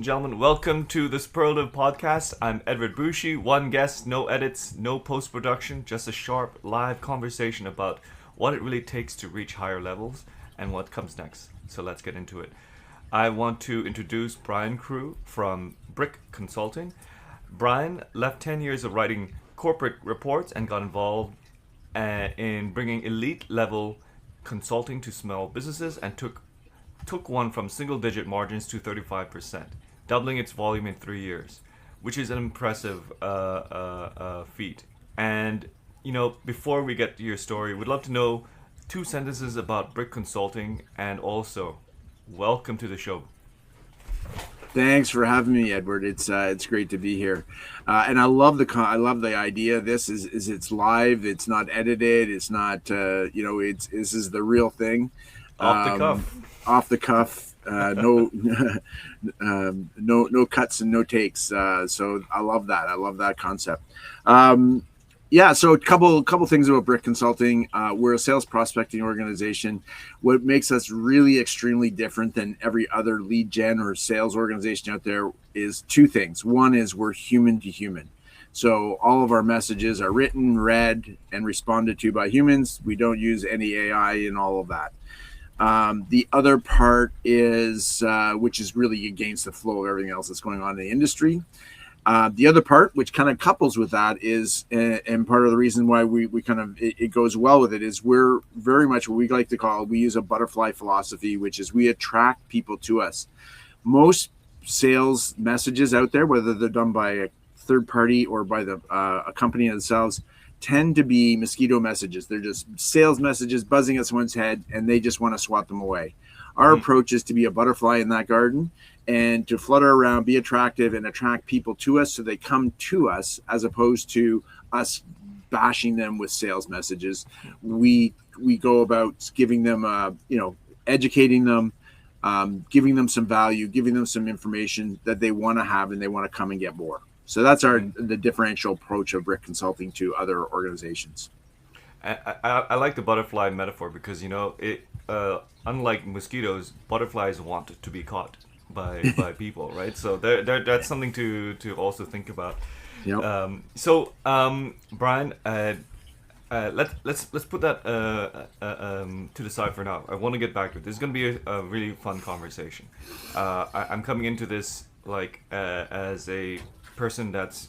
Gentlemen, welcome to the Superactive Podcast. I'm Edward Bushi. One guest, no edits, no post production, just a sharp live conversation about what it really takes to reach higher levels and what comes next. So let's get into it. I want to introduce Brian Crew from BricConsulting. Brian left 10 years of writing corporate reports and got involved in bringing elite level consulting to small businesses and took one from single digit margins to 35%, doubling its volume in 3 years, which is an impressive feat. And, before we get to your story, we'd love to know two sentences about BricConsulting and also welcome to the show. Thanks for having me, Edward. It's great to be here, and I love the idea. This is it's live. It's not edited. It's not this is the real thing. Off the cuff. No no cuts and no takes. So I love that. I love that concept. So a couple things about BricConsulting. We're a sales prospecting organization. What makes us really extremely different than every other lead gen or sales organization out there is two things. One is we're human to human. So all of our messages are written, read, and responded to by humans. We don't use any AI in all of that. The other part is, which is really against the flow of everything else that's going on in the industry. The other part, which kind of couples with that, is, and part of the reason why we kind of, it goes well with it, is we're very much what we like to call, we use a butterfly philosophy, which is we attract people to us. Most sales messages out there, whether they're done by a third party or by a company themselves, tend to be mosquito messages. They're just sales messages buzzing at someone's head, and they just want to swat them away. Our approach is to be a butterfly in that garden and to flutter around, be attractive, and attract people to us so they come to us, as opposed to us bashing them with sales messages. We go about giving them, educating them, giving them some value, giving them some information that they want to have and they want to come and get more. So that's the differential approach of BricConsulting to other organizations. I like the butterfly metaphor because unlike mosquitoes, butterflies want to be caught by people, right? So that's something to also think about. Yep. Brian, let's put that to the side for now. I want to get back to it. This is going to be a really fun conversation. I'm coming into this as a person that's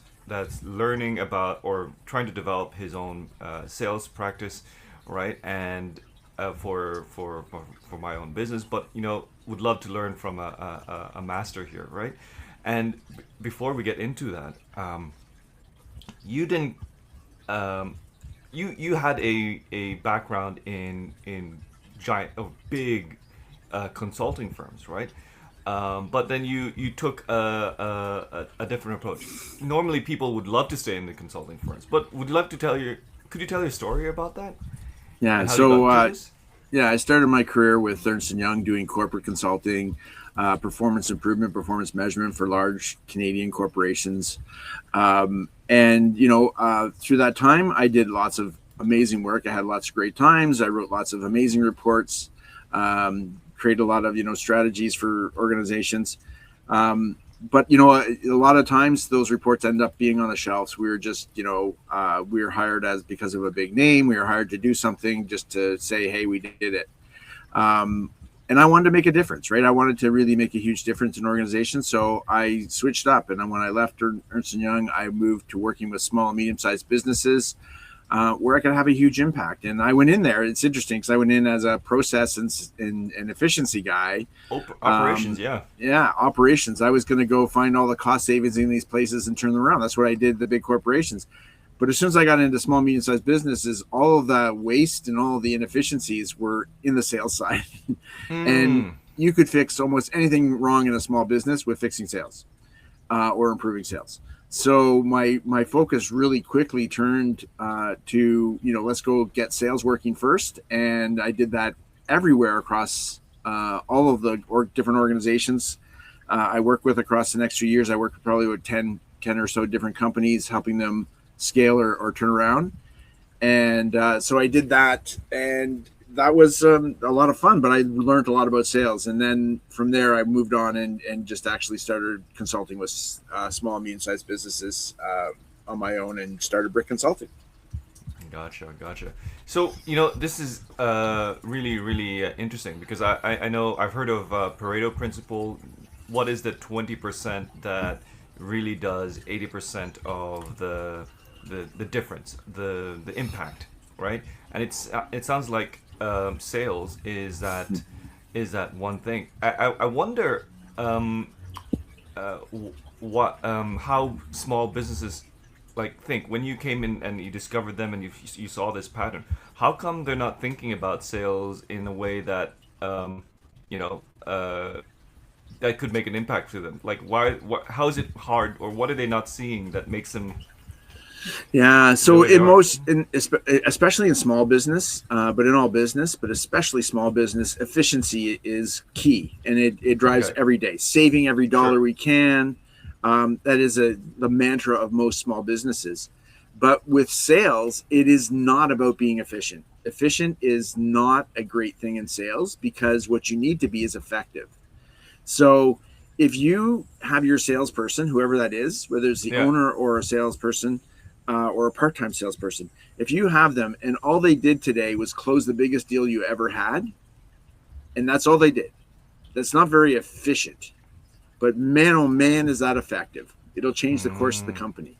learning about or trying to develop his own sales practice, right? And for my own business, but would love to learn from a master here, right? And before we get into that, you didn't you had a background in big consulting firms, right? But then you took a different approach. Normally, people would love to stay in the consulting firms, but would love to could you tell your story about that? Yeah. I started my career with Ernst & Young doing corporate consulting, performance improvement, performance measurement for large Canadian corporations. Through that time, I did lots of amazing work. I had lots of great times. I wrote lots of amazing reports, created a lot of, strategies for organizations. But a lot of times those reports end up being on the shelves. We were just, we were hired because of a big name. We were hired to do something just to say, hey, we did it. And I wanted to make a difference, right? I wanted to really make a huge difference in organizations. So I switched up. And when I left Ernst & Young, I moved to working with small and medium-sized businesses, where I could have a huge impact. And I went in there. It's interesting because I went in as a process and efficiency guy. Operations, yeah. Yeah, operations. I was going to go find all the cost savings in these places and turn them around. That's what I did, the big corporations. But as soon as I got into small, medium-sized businesses, all of the waste and all of the inefficiencies were in the sales side. And you could fix almost anything wrong in a small business with fixing sales or improving sales. So my focus really quickly turned to, let's go get sales working first. And I did that everywhere across all of the different organizations I work with across the next few years. I worked with probably with 10 or so different companies, helping them scale or turn around. And so I did that. And that was a lot of fun, but I learned a lot about sales. And then from there, I moved on and just actually started consulting with small and medium-sized businesses on my own and started BricConsulting. Gotcha. So, this is really, really interesting because I know I've heard of Pareto principle. What is the 20% that really does 80% of the difference, the impact, right? And it sounds like sales is that one thing. I wonder what how small businesses think when you came in and you discovered them and you saw this pattern. How come they're not thinking about sales in a way that you know that could make an impact to them? Like how is it hard, or what are they not seeing that makes them? Yeah, so especially in small business, but in all business, but especially small business, efficiency is key, and it drives every day, saving every dollar we can. That is the mantra of most small businesses. But with sales, it is not about being efficient. Efficient is not a great thing in sales because what you need to be is effective. So if you have your salesperson, whoever that is, whether it's the owner or a salesperson, or a part-time salesperson, if you have them and all they did today was close the biggest deal you ever had, and that's all they did, that's not very efficient. But man, oh man, is that effective. It'll change the course of the company.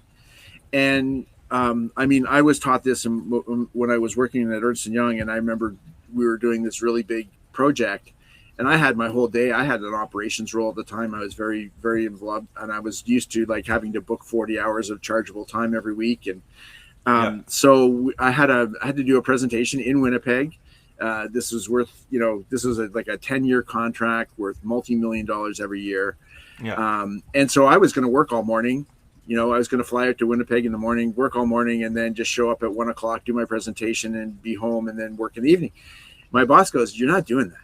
And I was taught this when I was working at Ernst & Young, and I remember we were doing this really big project, and I had my whole day. I had an operations role at the time. I was very, very involved, and I was used to having to book 40 hours of chargeable time every week. And so I had to do a presentation in Winnipeg. This was worth, this was a 10-year contract worth multi-million dollars every year. And so I was going to work all morning. I was going to fly out to Winnipeg in the morning, work all morning, and then just show up at 1 o'clock, do my presentation, and be home, and then work in the evening. My boss goes, "You're not doing that."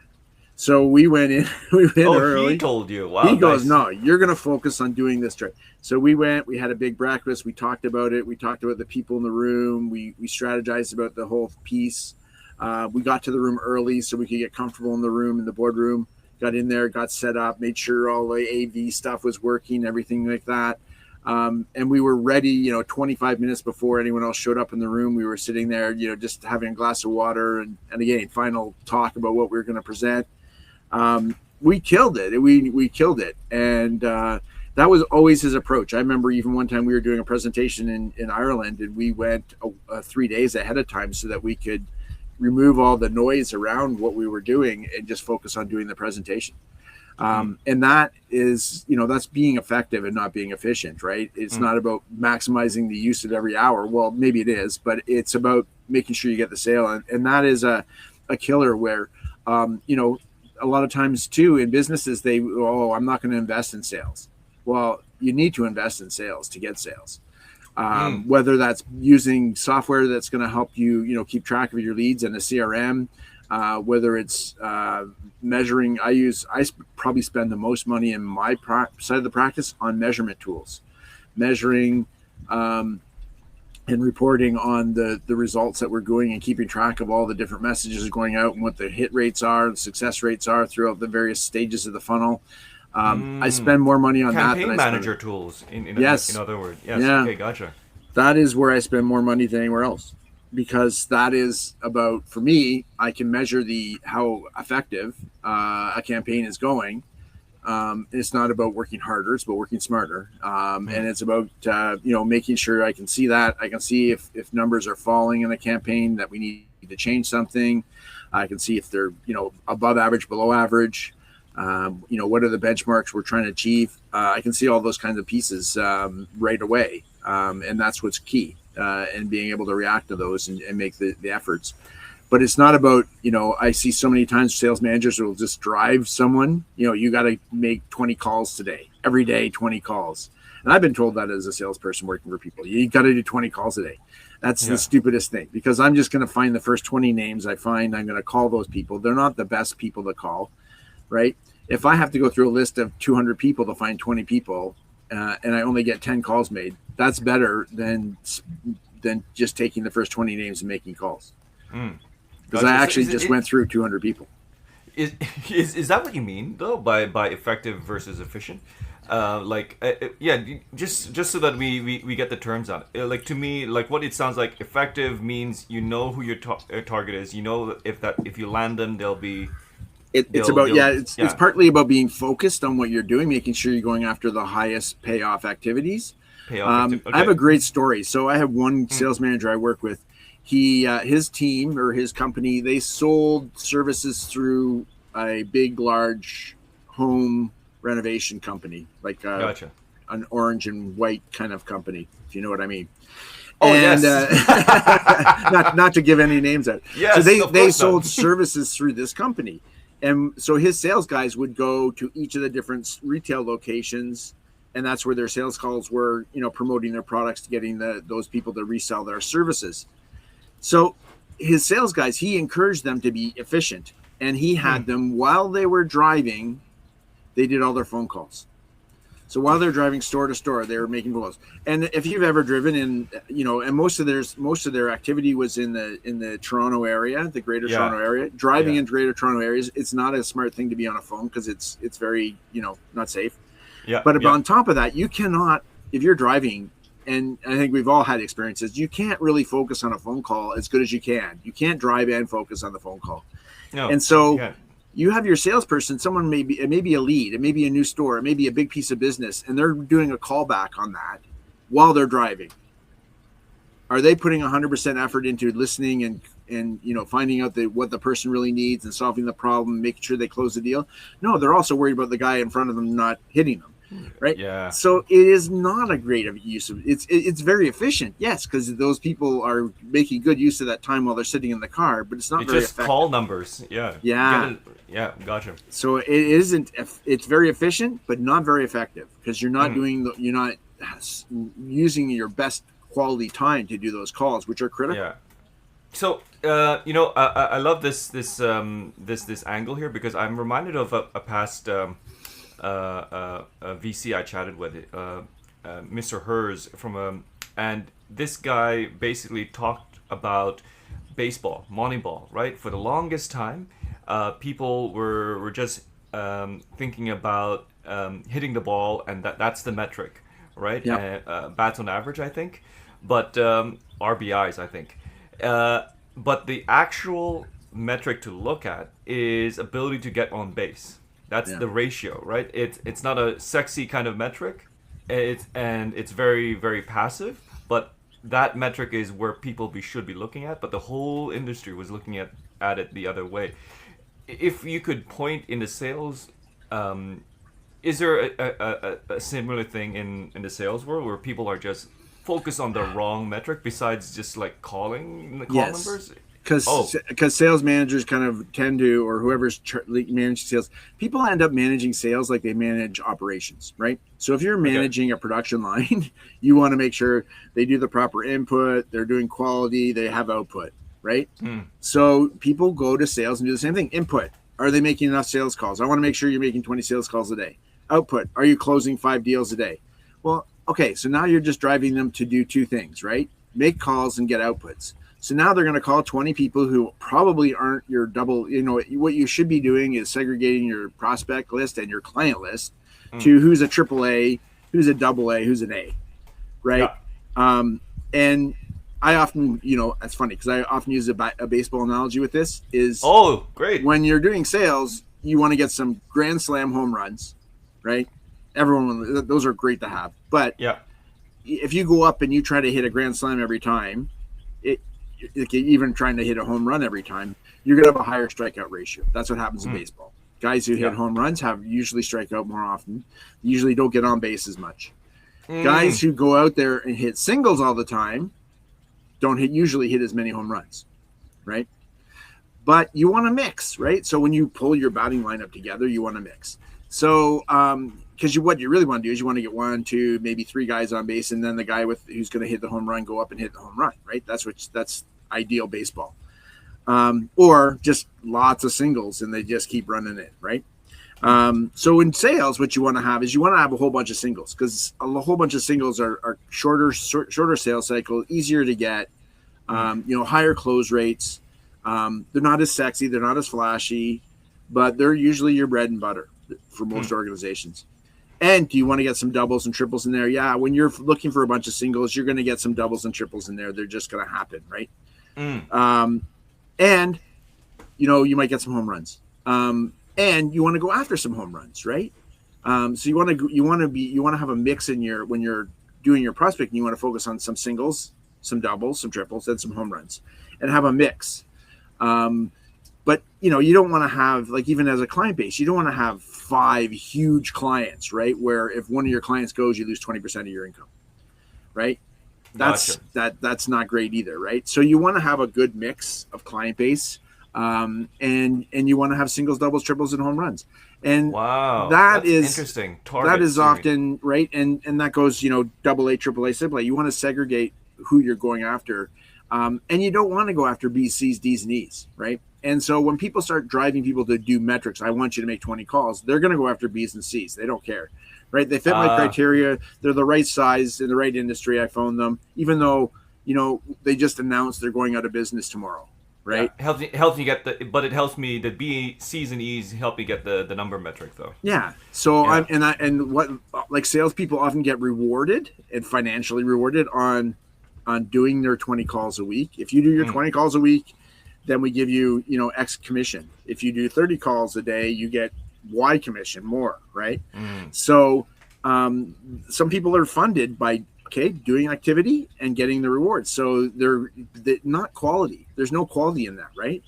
So we went in. Early. He told you. Wow. He goes, "No, you're going to focus on doing this." So we went. We had a big breakfast. We talked about it. We talked about the people in the room. We strategized about the whole piece. We got to the room early so we could get comfortable in the room, in the boardroom. Got in there, got set up, made sure all the AV stuff was working, everything like that. And we were ready, 25 minutes before anyone else showed up in the room. We were sitting there, just having a glass of water and again, final talk about what we were going to present. We killed it. We killed it. And that was always his approach. I remember even one time we were doing a presentation in Ireland, and we went 3 days ahead of time so that we could remove all the noise around what we were doing and just focus on doing the presentation. And that is, that's being effective and not being efficient, right? It's not about maximizing the use of every hour. Well, maybe it is, but it's about making sure you get the sale. And that is a killer where, a lot of times too in businesses, I'm not going to invest in sales. Well, you need to invest in sales to get sales. Whether that's using software that's going to help you, keep track of your leads and a CRM, whether it's measuring. I probably spend the most money in my side of the practice on measurement tools, measuring and reporting on the results that we're doing and keeping track of all the different messages going out and what the hit rates are, the success rates are throughout the various stages of the funnel. I spend more money on that than campaign manager tools. In other words, yes. Yeah. Okay, gotcha. That is where I spend more money than anywhere else, because that is about, for me, I can measure how effective a campaign is going. It's not about working harder; it's about working smarter, and it's about making sure I can see that. I can see if numbers are falling in a campaign that we need to change something. I can see if they're above average, below average. What are the benchmarks we're trying to achieve? I can see all those kinds of pieces right away, and that's what's key, and being able to react to those and make the efforts. But it's not about, I see so many times sales managers will just drive someone, you got to make 20 calls today, every day, 20 calls. And I've been told that as a salesperson working for people, you got to do 20 calls a day. That's the stupidest thing, because I'm just going to find the first 20 names I find. I'm going to call those people. They're not the best people to call, right? If I have to go through a list of 200 people to find 20 people, and I only get 10 calls made, that's better than just taking the first 20 names and making calls. because I Gotcha. actually just went through 200 people. Is, is that what you mean though by effective versus efficient? Yeah, just so that we get the terms on it. Like to me, like what it sounds like, effective means you know who your target is. You know if you land them, they'll be. It's partly about being focused on what you're doing, making sure you're going after the highest payoff activities. Okay. I have a great story. So I have one sales manager I work with. His team or his company, they sold services through a big, large home renovation company, like Gotcha. An orange and white kind of company, if you know what I mean. Oh, and yes. not to give any names out. Yes, so they sold services through this company. And so his sales guys would go to each of the different retail locations, and that's where their sales calls were, promoting their products, to getting those people to resell their services. So his sales guys, he encouraged them to be efficient, and he had them, while they were driving, they did all their phone calls. So while they're driving store to store, they were making phone calls. And if you've ever driven in, and most of their activity was in the Toronto area, the Greater Toronto area. Driving in Greater Toronto areas, it's not a smart thing to be on a phone because it's very, not safe. Yeah. But on top of that, you cannot, if you're driving, and I think we've all had experiences, you can't really focus on a phone call as good as you can. You can't drive and focus on the phone call. No. And so you have your salesperson, someone it may be a lead, it may be a new store, it may be a big piece of business, and they're doing a callback on that while they're driving. Are they putting 100% effort into listening and finding out what the person really needs and solving the problem, making sure they close the deal? No, they're also worried about the guy in front of them not hitting them. Right. Yeah. So it is not a great use of it's very efficient. Yes, because those people are making good use of that time while they're sitting in the car, but it's not very just effective. Call numbers. Yeah. Yeah. Gotcha. So it isn't. It's very efficient, but not very effective because you're not you're not using your best quality time to do those calls, which are critical. Yeah. So I love this angle here because I'm reminded of a past. A VC I chatted with, Mr. Hers and this guy basically talked about baseball, Moneyball, right? For the longest time, people were just thinking about hitting the ball, and that's the metric, right? Yep. Bats on average, I think, but RBIs, I think. But the actual metric to look at is ability to get on base. That's the ratio, right? It's not a sexy kind of metric. It's very, very passive, but that metric is where people should be looking at, but the whole industry was looking at it the other way. If you could point in the sales, is there a similar thing in the sales world where people are just focused on the wrong metric besides just like calling the call numbers? Because sales managers kind of tend to, or whoever's managing sales, people end up managing sales like they manage operations, right? So if you're managing a production line, you want to make sure they do the proper input, they're doing quality, they have output, right? So people go to sales and do the same thing. Input, are they making enough sales calls? I want to make sure you're making 20 sales calls a day. Output, are you closing 5 deals a day? Well, okay, so now you're just driving them to do 2 things, right? Make calls and get outputs. So now they're going to call 20 people who probably aren't your double, what you should be doing is segregating your prospect list and your client list to who's a triple A, who's a double A, who's an A, right? Yeah. And I often, it's funny because I often use a baseball analogy with this is, great. When you're doing sales, you want to get some grand slam home runs, right? Those are great to have. But if you go up and you try to hit a grand slam every time, even trying to hit a home run every time, you're going to have a higher strikeout ratio. That's what happens in baseball. Guys who hit home runs usually strike out more often, usually don't get on base as much. Guys who go out there and hit singles all the time don't usually hit as many home runs, right? But you want to mix, right? So when you pull your batting lineup together, you want to mix. So because what you really want to do is you want to get 1, 2, maybe 3 guys on base, and then the guy who's going to hit the home run go up and hit the home run, right? That's ideal baseball. Or just lots of singles and they just keep running it, right? So in sales, what you want to have is a whole bunch of singles because a whole bunch of singles are shorter sales cycle, easier to get, higher close rates. They're not as sexy, they're not as flashy, but they're usually your bread and butter for most organizations. And do you want to get some doubles and triples in there? Yeah, when you're looking for a bunch of singles, you're going to get some doubles and triples in there. They're just going to happen, right? And you might get some home runs. And you want to go after some home runs, right? So you want to have a mix in when you're doing your prospecting. You want to focus on some singles, some doubles, some triples, and some home runs, and have a mix. But you don't want to have, like, even as a client base, you don't want to have 5 huge clients, right? Where if one of your clients goes, you lose 20% of your income, right? That's not great either, right? So you want to have a good mix of client base, and you want to have singles, doubles, triples, and home runs. And that's interesting. That is often right, and that goes double A, triple A, triple A. You want to segregate who you're going after, and you don't want to go after B's, C's, D's, and E's, right? And so when people start driving people to do metrics, I want you to make 20 calls, they're going to go after B's and C's. They don't care, right? They fit my criteria. They're the right size in the right industry. I phone them, even though, they just announced they're going out of business tomorrow, right? Yeah. Helps you get but it helps me, the B, C's, and E's help me get the number metric though. Yeah. So what salespeople often get rewarded and financially rewarded on doing their 20 calls a week. If you do your 20 calls a week, then we give you, X commission. If you do 30 calls a day, you get Y commission, more, right? So some people are funded by, doing activity and getting the rewards. So they're not quality. There's no quality in that, right?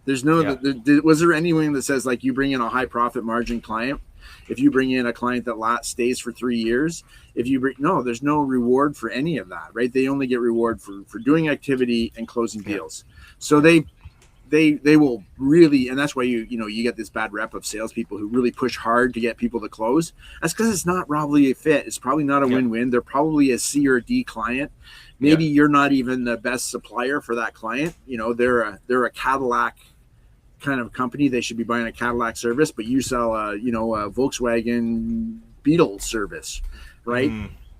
There's no, was there anyone that says, like, you bring in a high profit margin client, if you bring in a client that stays for 3 years, there's no reward for any of that, right? They only get reward for doing activity and closing deals. So they will really, and that's why you get this bad rep of salespeople who really push hard to get people to close. That's because it's not probably a fit. It's probably not a win-win. They're probably a C or D client. Maybe you're not even the best supplier for that client. They're a Cadillac kind of company. They should be buying a Cadillac service, but you sell a Volkswagen Beetle service, right?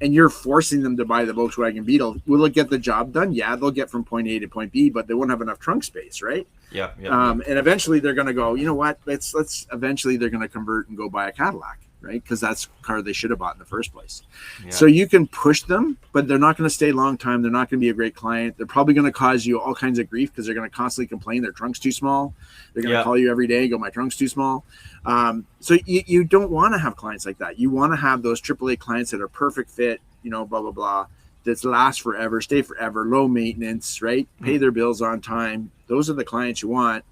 And you're forcing them to buy the Volkswagen Beetle. Will it get the job done? Yeah, they'll get from point A to point B, but they won't have enough trunk space, right? And eventually they're going to go, you know what? Eventually they're going to convert and go buy a Cadillac, right? Because that's the car they should have bought in the first place. So you can push them, but they're not going to stay a long time. They're not going to be a great client. They're probably going to cause you all kinds of grief because they're going to constantly complain their trunk's too small. They're going to call you every day and go, my trunk's too small. So you don't want to have clients like that. You want to have those AAA clients that are perfect fit, blah, blah, blah, that last forever, stay forever, low maintenance, right? Pay their bills on time. Those are the clients you want.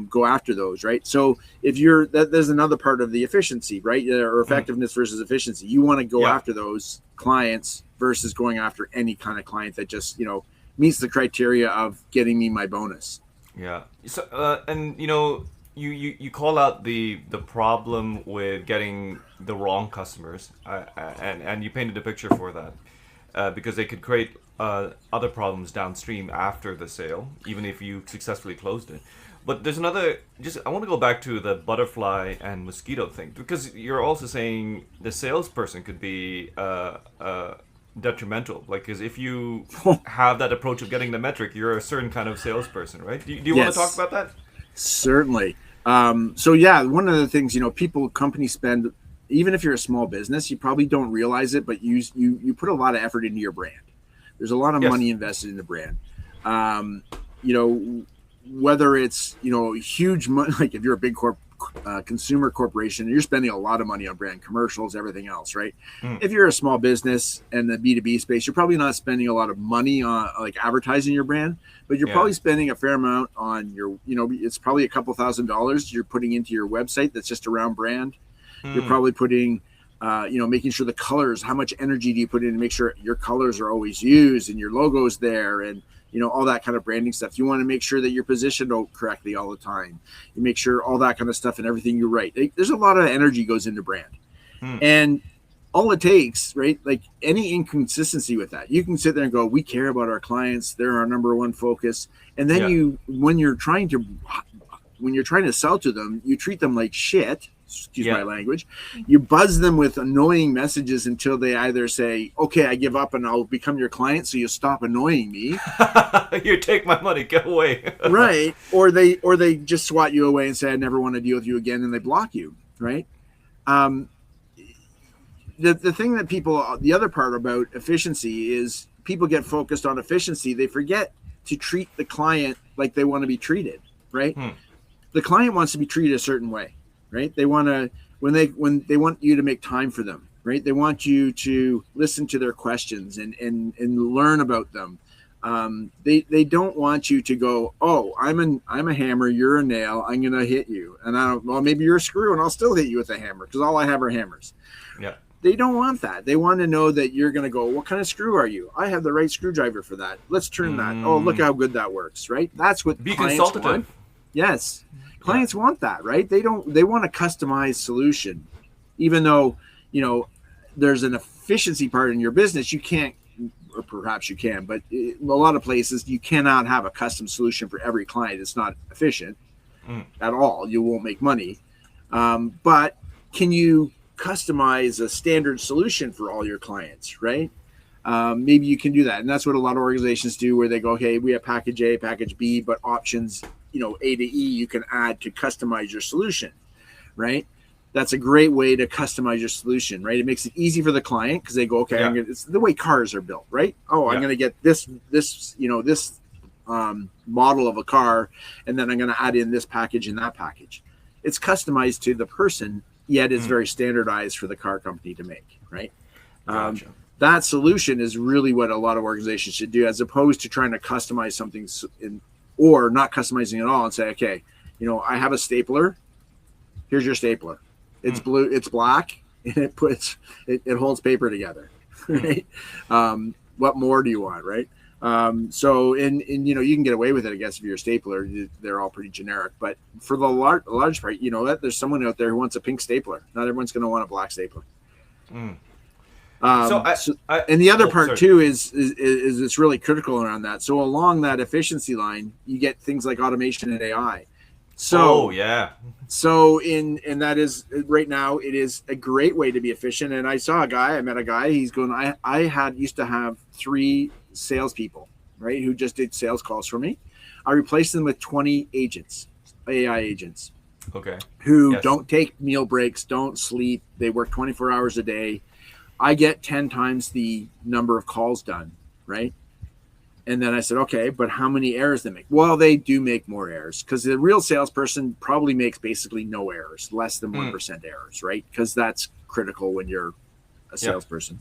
Go after those, right? So if there's another part of the efficiency, right? Or effectiveness versus efficiency. You want to go after those clients versus going after any kind of client that just, meets the criteria of getting me my bonus. Yeah. So, and you call out the problem with getting the wrong customers, and you painted a picture for that, because they could create other problems downstream after the sale, even if you successfully closed it. But there's another, I want to go back to the butterfly and mosquito thing, because you're also saying the salesperson could be detrimental. Like, because if you have that approach of getting the metric, you're a certain kind of salesperson, right? Do you want to talk about that? Certainly. So yeah, one of the things, companies spend, even if you're a small business, you probably don't realize it, but you put a lot of effort into your brand. There's a lot of money invested in the brand. Whether it's, huge money, like if you're a big consumer corporation, you're spending a lot of money on brand commercials, everything else, right? If you're a small business and the B2B space, you're probably not spending a lot of money on like advertising your brand, but you're probably spending a fair amount on your, it's probably a couple $1,000s you're putting into your website that's just around brand. You're probably putting, making sure the colors, how much energy do you put in to make sure your colors are always used and your logo's there, and all that kind of branding stuff. You want to make sure that you're positioned correctly all the time. You make sure all that kind of stuff and everything you write. There's a lot of energy goes into brand. And all it takes, right? Like any inconsistency with that, you can sit there and go, we care about our clients. They're our number one focus. And then when you're trying to sell to them, you treat them like shit. excuse my language. You buzz them with annoying messages until they either say, okay, I give up and I'll become your client, so you stop annoying me. You take my money, get away. Right. Or they just swat you away and say, I never want to deal with you again, and they block you. Right. The thing that the other part about efficiency is people get focused on efficiency. They forget to treat the client like they want to be treated. Right. The client wants to be treated a certain way. Right. They want to, when they want you to make time for them, right. They want you to listen to their questions and learn about them. They don't want you to go, oh, I'm a hammer, you're a nail, I'm going to hit you. And maybe you're a screw and I'll still hit you with a hammer because all I have are hammers. Yeah. They don't want that. They want to know that you're going to go, what kind of screw are you? I have the right screwdriver for that. Let's turn that. Oh, look how good that works. Right. That's what be clients consultative. Want. Yes. Clients want that, right? They want a customized solution, even though, there's an efficiency part in your business. You can't, or perhaps you can, but a lot of places you cannot have a custom solution for every client. It's not efficient at all. You won't make money. But can you customize a standard solution for all your clients, right? Maybe you can do that. And that's what a lot of organizations do, where they go, okay, we have package A, package B, but options, A to E, you can add to customize your solution, right? That's a great way to customize your solution, right? It makes it easy for the client because they go, okay, it's the way cars are built, right? Oh, I'm going to get this model of a car, and then I'm going to add in this package and that package. It's customized to the person, yet it's very standardized for the car company to make, right? Gotcha. That solution is really what a lot of organizations should do, as opposed to trying to customize something or not customizing at all and say, okay, I have a stapler. Here's your stapler. It's blue, it's black, and it holds paper together, right? What more do you want, right? So you can get away with it, I guess, if you're a stapler. They're all pretty generic, but for the large part, there's someone out there who wants a pink stapler. Not everyone's going to want a black stapler. And the other part too is it's really critical around that. So along that efficiency line, you get things like automation and AI. So and that is right now, it is a great way to be efficient. And I met a guy, he's going, I used to have 3 salespeople, right, who just did sales calls for me. I replaced them with 20 agents, AI agents. Okay. Who don't take meal breaks, don't sleep. They work 24 hours a day. I get 10 times the number of calls done, right? And then I said, okay, but how many errors they make? Well, they do make more errors because the real salesperson probably makes basically no errors, less than 1% errors, right? Because that's critical when you're a salesperson.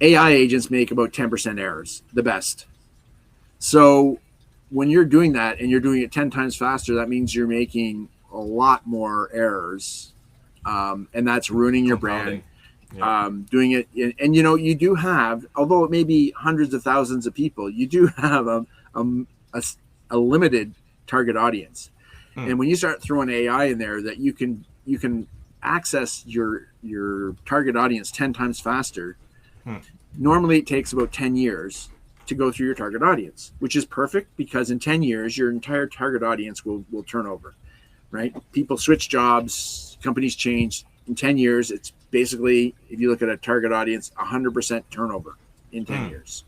AI agents make about 10% errors, the best. So when you're doing that and you're doing it 10 times faster, that means you're making a lot more errors. And that's ruining your brand. Doing it. And you do have, although it may be hundreds of thousands of people, you do have a limited target audience. And when you start throwing AI in there, that you can access your target audience 10 times faster. Normally it takes about 10 years to go through your target audience, which is perfect because in 10 years, your entire target audience will turn over, right? People switch jobs, companies change. In 10 years, it's basically, if you look at a target audience, 100% turnover in 10 years.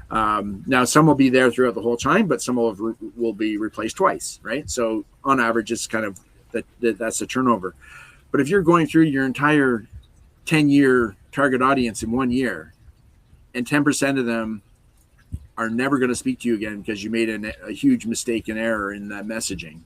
Now, some will be there throughout the whole time, but some will be replaced twice, right? So on average, it's kind of that's the turnover. But if you're going through your entire 10-year target audience in 1 year, and 10% of them are never going to speak to you again because you made a huge mistake and error in that messaging.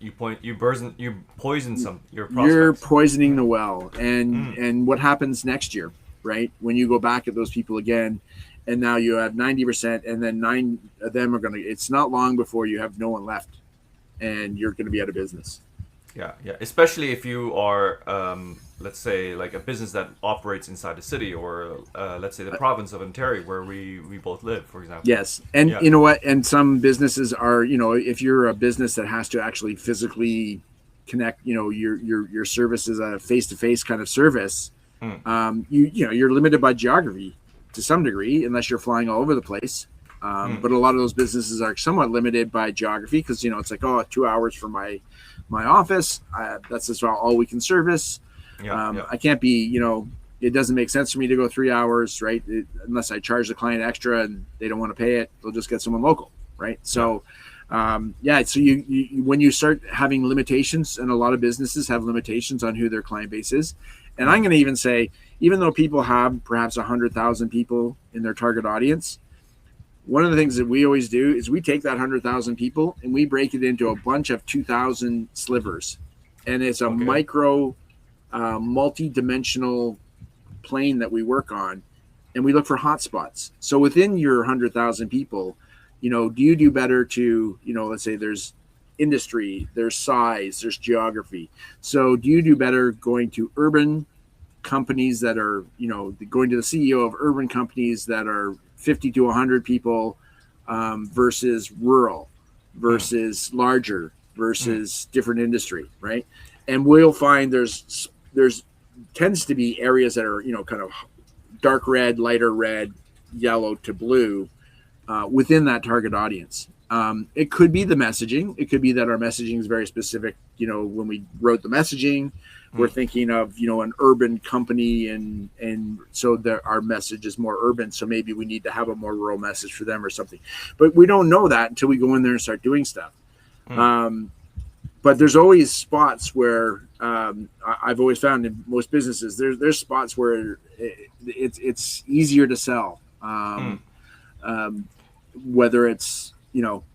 You poison your prospects. You're poisoning the well. And what happens next year, right? When you go back at those people again, and now you have 90%, and then 9 of them are it's not long before you have no one left, and you're going to be out of business. Yeah. Especially if you are, let's say, like a business that operates inside the city, or let's say the province of Ontario, where we both live, for example. Yes, and you know what? And some businesses are, if you're a business that has to actually physically connect, your service is a face-to-face kind of service. You're limited by geography to some degree, unless you're flying all over the place. But a lot of those businesses are somewhat limited by geography because, it's like, 2 hours from my my office. That's just all we can service. I can't be, it doesn't make sense for me to go 3 hours, right? Unless I charge the client extra and they don't want to pay it, they'll just get someone local, right? So, so you when you start having limitations, and a lot of businesses have limitations on who their client base is. And I'm going to even say, even though people have perhaps 100,000 people in their target audience, one of the things that we always do is we take that 100,000 people and we break it into a bunch of 2,000 slivers. And it's a micro, multi-dimensional plane that we work on, and we look for hotspots. So within your 100,000 people, do you do better to, let's say there's industry, there's size, there's geography. So do you do better going to urban companies that are, going to the CEO of urban companies that are 50 to 100 people versus rural versus larger versus different industry, right? And we'll find there's tends to be areas that are, kind of dark red, lighter red, yellow to blue within that target audience. It could be the messaging. It could be that our messaging is very specific. When we wrote the messaging, we're thinking of, an urban company and so our message is more urban. So maybe we need to have a more rural message for them or something. But we don't know that until we go in there and start doing stuff. But there's always spots where I've always found in most businesses, there's spots where it's easier to sell, whether it's,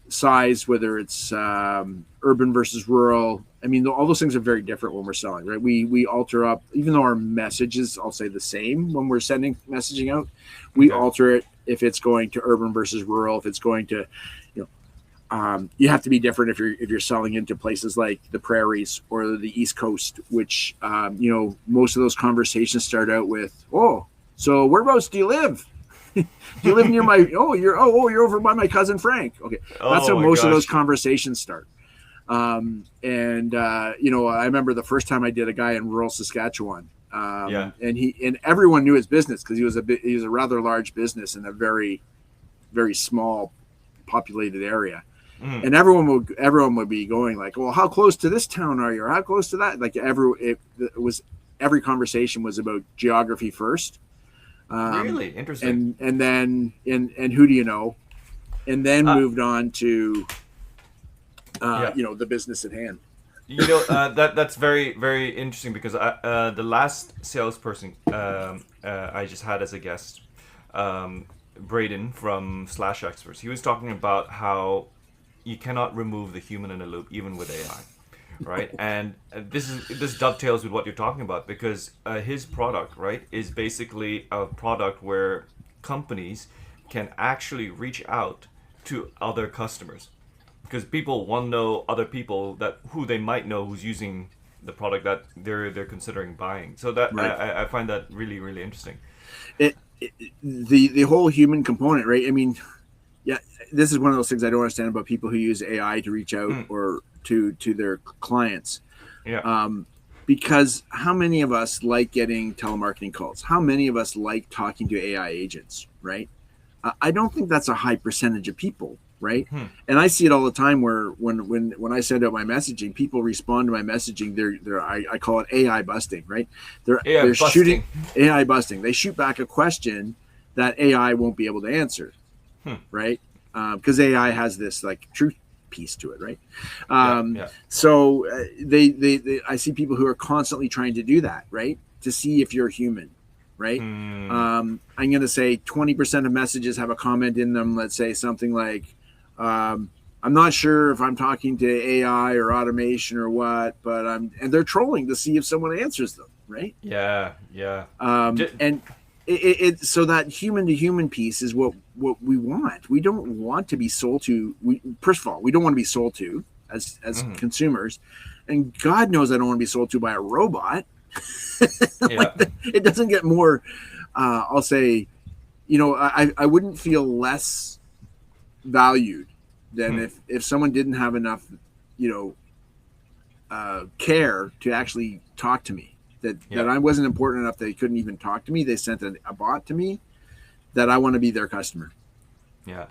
size, whether it's urban versus rural. I mean, all those things are very different when we're selling, right? We alter up, even though our messages, I'll say the same when we're sending messaging out, we alter it if it's going to urban versus rural, if it's going to, you have to be different if you're selling into places like the prairies or the East Coast, which most of those conversations start out with, so whereabouts do you live? Do you live near my? You're over by my cousin Frank. Okay, that's how most of those conversations start. I remember the first time I did a guy in rural Saskatchewan, and everyone knew his business because he was a rather large business in a very, very small populated area. And everyone would be going like, well, how close to this town are you? Or how close to that? Like every conversation was about geography first. Really interesting. And then who do you know? And then moved on to the business at hand. That's very, very interesting because the last salesperson I just had as a guest, Braden from Slash Experts, he was talking about how you cannot remove the human in the loop even with AI, right? And this dovetails with what you're talking about because his product, right, is basically a product where companies can actually reach out to other customers because people want to know other people who they might know who's using the product that they're considering buying. So that I find that really, really interesting. The whole human component, right? I mean, this is one of those things I don't understand about people who use AI to reach out or to their clients. Because how many of us like getting telemarketing calls? How many of us like talking to AI agents, right? I don't think that's a high percentage of people, right? And I see it all the time where when I send out my messaging, people respond to my messaging. I call it AI busting, right? They're shooting AI busting. They shoot back a question that AI won't be able to answer, right? Because AI has this like truth piece to it, right? So I see people who are constantly trying to do that, right? To see if you're human, right? I'm going to say 20% of messages have a comment in them. Let's say something like, I'm not sure if I'm talking to AI or automation or what, but and they're trolling to see if someone answers them, right? And so that human to human piece is what we want. We don't want to be sold to. First of all, we don't want to be sold to as consumers, and God knows I don't want to be sold to by a robot. It doesn't get more. I'll say, I wouldn't feel less valued than if someone didn't have enough, care to actually talk to me. That I wasn't important enough they couldn't even talk to me. They sent a bot to me. That I want to be their customer. Yeah.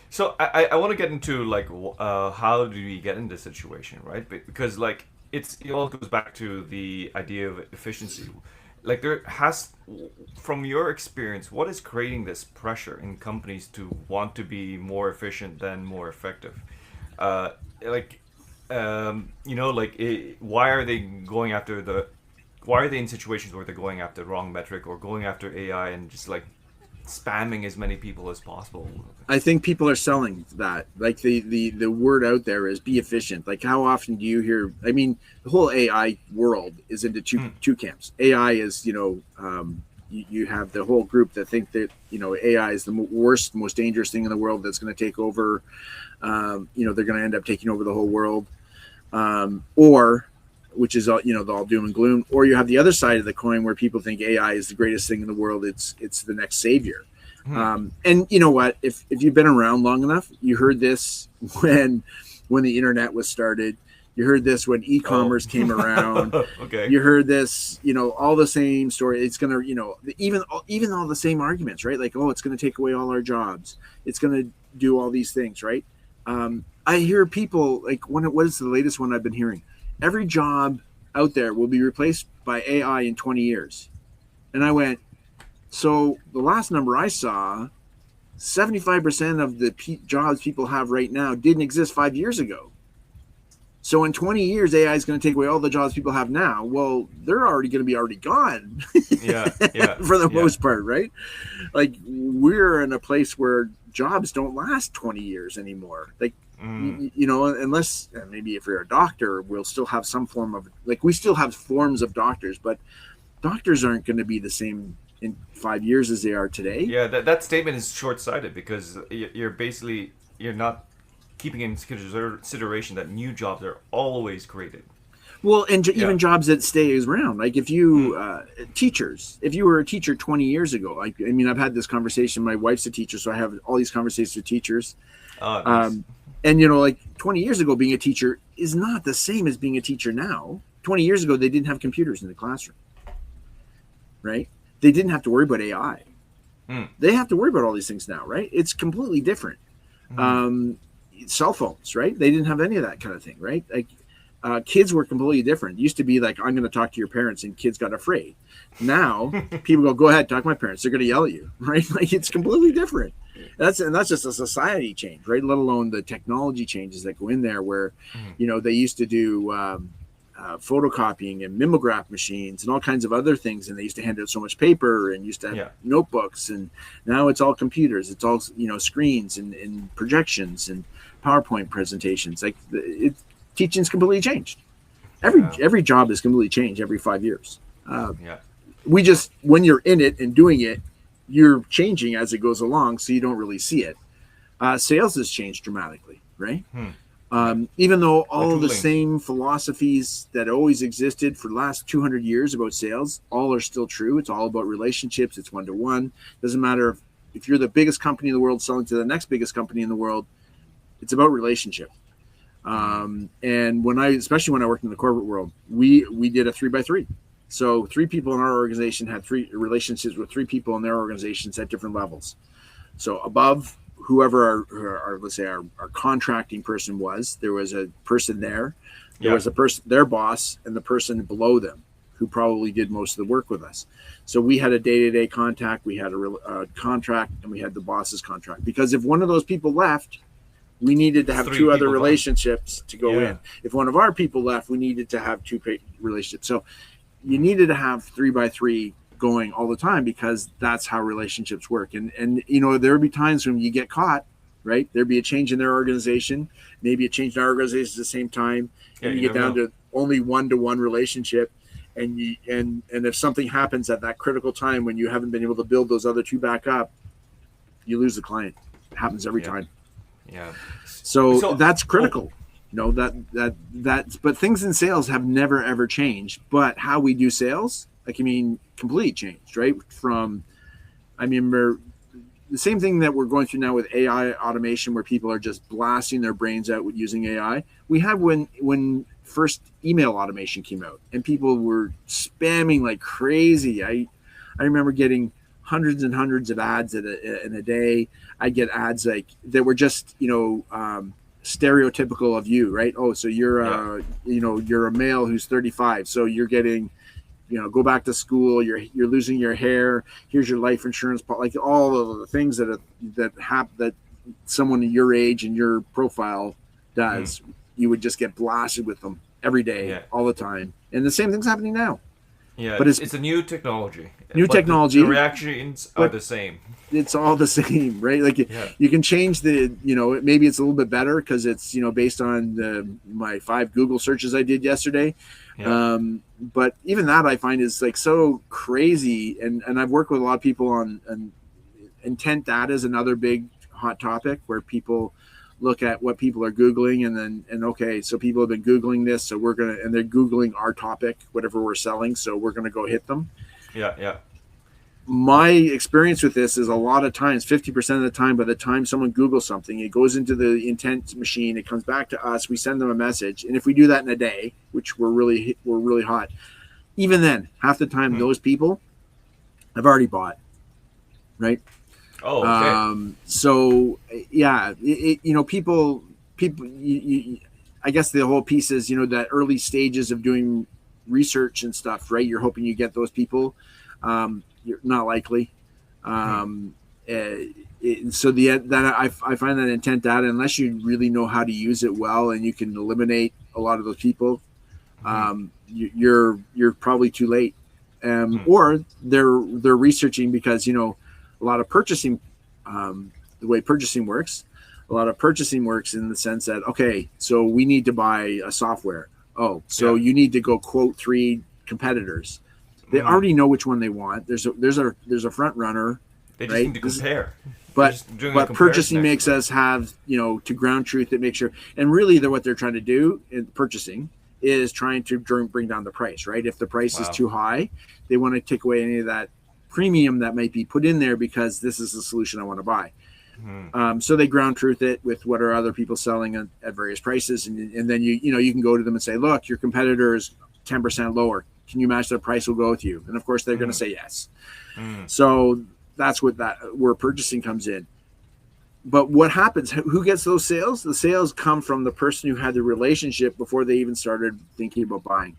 So I want to get into like how do we get in this situation, right? Because like it all goes back to the idea of efficiency. Like there has, from your experience, what is creating this pressure in companies to want to be more efficient than more effective? Uh, like, why are they going after why are they in situations where they're going after the wrong metric or going after AI and just like spamming as many people as possible? I think people are selling that. Like the word out there is be efficient. Like how often do you hear? I mean, the whole AI world is into two camps. AI is you have the whole group that think that AI is the worst, most dangerous thing in the world that's going to take over. They're going to end up taking over the whole world, or which is the all doom and gloom. Or you have the other side of the coin where people think AI is the greatest thing in the world. It's the next savior. And you know what? If you've been around long enough, you heard this when the internet was started. You heard this when e-commerce came around. Okay. You heard this, all the same story. It's gonna, even all the same arguments, right? Like, oh, it's gonna take away all our jobs. It's gonna do all these things, right? I hear people like, what is the latest one I've been hearing? Every job out there will be replaced by AI in 20 years. And I went, so the last number I saw, 75% of the jobs people have right now didn't exist 5 years ago. So in 20 years, AI is going to take away all the jobs people have now. Well, they're already going to be already gone. Yeah. For the most part, right? Like we're in a place where jobs don't last 20 years anymore. Like, unless maybe if you're a doctor, we'll still have some form of, like, we still have forms of doctors, but doctors aren't going to be the same in 5 years as they are today. Yeah, that statement is short-sighted because you're not keeping in consideration that new jobs are always created. Well, and even jobs that stay around, like if you teachers, if you were a teacher 20 years ago, I've had this conversation. My wife's a teacher, so I have all these conversations with teachers. Nice. And like 20 years ago, being a teacher is not the same as being a teacher now. 20 years ago, they didn't have computers in the classroom, right? They didn't have to worry about AI. They have to worry about all these things now, right? It's completely different. Cell phones, right? They didn't have any of that kind of thing, right? Like kids were completely different. It used to be like, I'm going to talk to your parents, and kids got afraid. Now people go ahead, talk to my parents. They're going to yell at you, right? Like it's completely different. That's just a society change, right? Let alone the technology changes that go in there where, they used to do photocopying and mimeograph machines and all kinds of other things. And they used to hand out so much paper and used to have notebooks. And now it's all computers. It's all, screens and projections and PowerPoint presentations. Like teaching's completely changed. Every job is completely changed every 5 years. We just, when you're in it and doing it, you're changing as it goes along, so you don't really see it. Sales has changed dramatically, right? Even though all the same philosophies that always existed for the last 200 years about sales, all are still true. It's all about relationships. It's one-to-one. Doesn't matter if you're the biggest company in the world selling to the next biggest company in the world. It's about relationship. And especially when I worked in the corporate world, we did a 3x3. So 3 people in our organization had 3 relationships with 3 people in their organizations at different levels. So above whoever our let's say our contracting person was, there was a person there. There was a person, their boss, and the person below them who probably did most of the work with us. So we had a day-to-day contact, we had a contract, and we had the boss's contract. Because if one of those people left, we needed to have 2 other relationships to go in. If one of our people left, we needed to have 2 relationships. So you needed to have 3x3 going all the time because that's how relationships work. And there would be times when you get caught, right? There'd be a change in their organization, maybe a change in our organization at the same time, and you get down to only 1-to-1 relationship. And if something happens at that critical time when you haven't been able to build those other 2 back up, you lose the client. It happens every time. Yeah. So that's critical. But things in sales have never ever changed. But how we do sales, completely changed, right? I remember the same thing that we're going through now with AI automation, where people are just blasting their brains out with using AI. We had when first email automation came out, and people were spamming like crazy. I remember getting hundreds and hundreds of ads in a day. I get ads like that were just stereotypical of you, right? Oh, so you're you're a male who's 35, so you're getting, go back to school, you're losing your hair, here's your life insurance, like all of the things that someone your age and your profile does, you would just get blasted with them every day, all the time. And the same thing's happening now. Yeah, but it's a new technology. Technology. The reactions are the same. It's all the same, right? Like you can change maybe it's a little bit better because it's, based on my 5 Google searches I did yesterday. Yeah. But even that I find is like so crazy. And I've worked with a lot of people on intent data is another big hot topic where people look at what people are Googling okay, so people have been Googling this, so and they're Googling our topic, whatever we're selling, so we're going to go hit them. Yeah. My experience with this is a lot of times, 50% of the time, by the time someone Googles something, it goes into the intent machine, it comes back to us, we send them a message. And if we do that in a day, which we're really hot, even then, half the time, those people have already bought, right? Oh, okay. So yeah, people, I guess the whole piece is, that early stages of doing research and stuff, right? You're hoping you get those people. You're not likely. So I find that intent data, unless you really know how to use it well and you can eliminate a lot of those people, you're probably too late. Or they're researching because, a lot of purchasing, the way purchasing works in the sense that, okay, so we need to buy a software. Oh, so you need to go quote 3 competitors. They already know which one they want. There's a front runner. They just need to compare. But purchasing makes us have, to ground truth it, make sure. And really what they're trying to do in purchasing is trying to bring down the price, right? If the price is too high, they want to take away any of that premium that might be put in there because this is the solution I want to buy. So they ground truth it with what are other people selling at various prices. And then you can go to them and say, look, your competitor is 10% lower. Can you match their price? We'll go with you. And of course they're going to say yes. So that's where purchasing comes in. But what happens? Who gets those sales? The sales come from the person who had the relationship before they even started thinking about buying,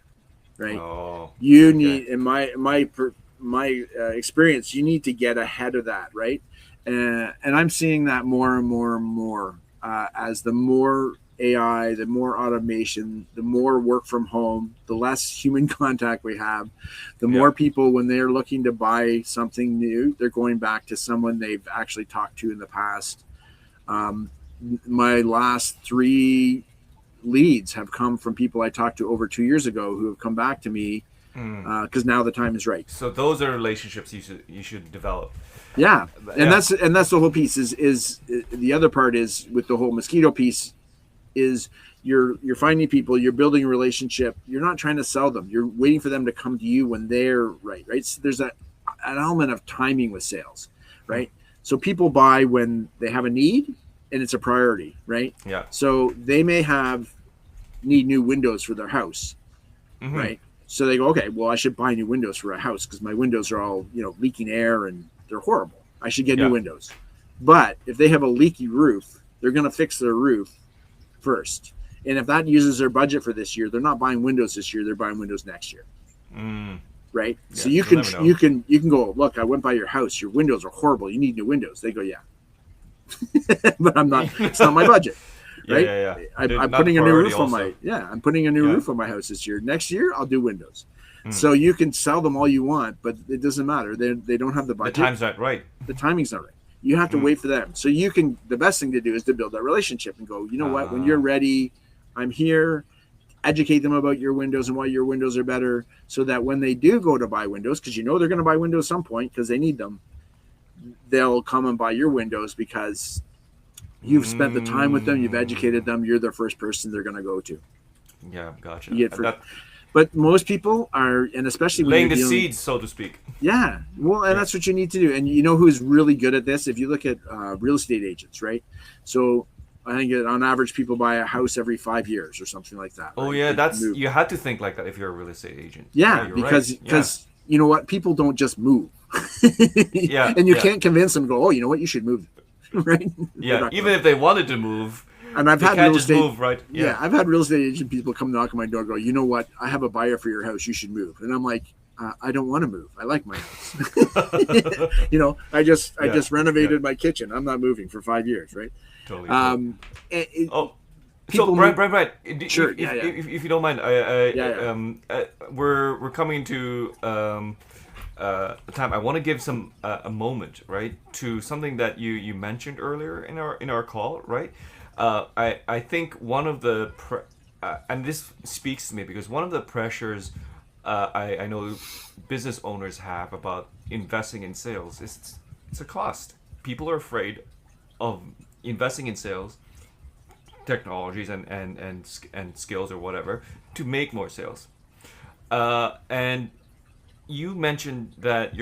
right? You need, in my experience, you need to get ahead of that, right? And I'm seeing that more and more and more as the more AI, the more automation, the more work from home, the less human contact we have, the more people, when they're looking to buy something new, they're going back to someone they've actually talked to in the past. My last 3 leads have come from people I talked to over 2 years ago who have come back to me because now the time is right. So those are relationships you should develop. Yeah, and that's the whole piece. Is the other part is with the whole mosquito piece is you're finding people, you're building a relationship. You're not trying to sell them. You're waiting for them to come to you when they're right. So there's an element of timing with sales, right? So people buy when they have a need and it's a priority, right? Yeah. So they may need new windows for their house, right? So they go, okay, well, I should buy new windows for a house because my windows are all, leaking air and they're horrible. I should get new windows. But if they have a leaky roof, they're going to fix their roof first. And if that uses their budget for this year, they're not buying windows this year, they're buying windows next year. Right? Yeah, so you can go, look, I went by your house, your windows are horrible, you need new windows. They go, yeah. But it's not my budget. Right? I'm putting a new roof on roof on my house this year. Next year I'll do windows. So you can sell them all you want, but it doesn't matter. They don't have the budget. The time's not right. The timing's not right. You have to wait for them. So the best thing to do is to build that relationship and go, you know what, when you're ready, I'm here. Educate them about your windows and why your windows are better so that when they do go to buy windows, because they're going to buy windows at some point because they need them, they'll come and buy your windows because you've spent the time with them, you've educated them, you're the first person they're going to go to. Yeah, gotcha. But most people are, and especially when laying the seeds, so to speak. Yeah, well, and that's what you need to do. And you know who's really good at this? If you look at real estate agents, right? So I think on average, people buy a house every 5 years or something like that. Oh, right? Yeah, you had to think like that if you're a real estate agent. Yeah, because you know what? People don't just move. And you can't convince them to go, oh, you know what? You should move. Right? Yeah, even if they wanted to move, And I've They had can't real just estate, move, right? yeah, I've had real estate agent people come knock on my door, and go, you know what? I have a buyer for your house. You should move. And I'm like, I don't want to move. I like my house. I just renovated my kitchen. I'm not moving for 5 years, right? Totally. People So Brian, Sure. If you don't mind, we're coming to the time. I want to give some a moment, right, to something that you mentioned earlier in our call, right? I think one of the and this speaks to me because one of the pressures I know business owners have about investing in sales is it's a cost. People are afraid of investing in sales technologies and skills or whatever to make more sales. And you mentioned that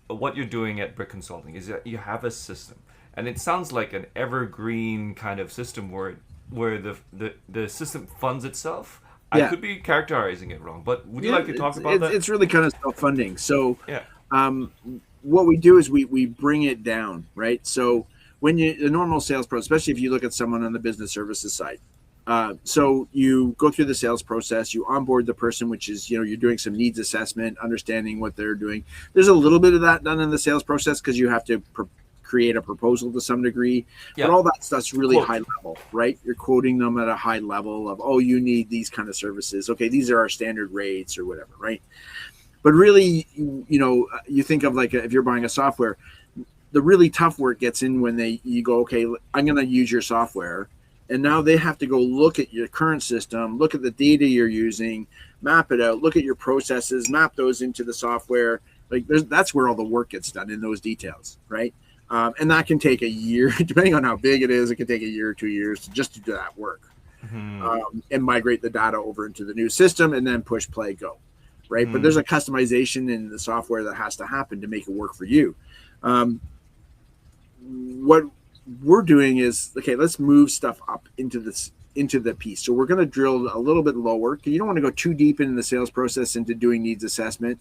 what you're doing at BricConsulting is that you have a system, and it sounds like an evergreen kind of system where the system funds itself. I could be characterizing it wrong, but would you like to talk about that? It's really kind of self-funding. So Yeah. What we do is we bring it down, right? So when the normal sales process, especially if you look at someone on the business services side, so you go through the sales process, you onboard the person, which is, you're doing some needs assessment, understanding what they're doing. There's a little bit of that done in the sales process because you have to create a proposal to some degree, but all that stuff's really high level, right? You're quoting them at a high level of, oh, you need these kind of services. Okay, these are our standard rates or whatever, right? But really, you think of like if you're buying a software, the really tough work gets in when you go, okay, I'm going to use your software. And now they have to go look at your current system, look at the data you're using, map it out, look at your processes, map those into the software. That's where all the work gets done in those details, right? And that can take a year, depending on how big it is. It can take a year or 2 years just to do that work, and migrate the data over into the new system and then push play, go, right? But there's a customization in the software that has to happen to make it work for you. What we're doing is, okay, let's move stuff up into the piece. So we're going to drill a little bit lower because you don't want to go too deep into the sales process into doing needs assessment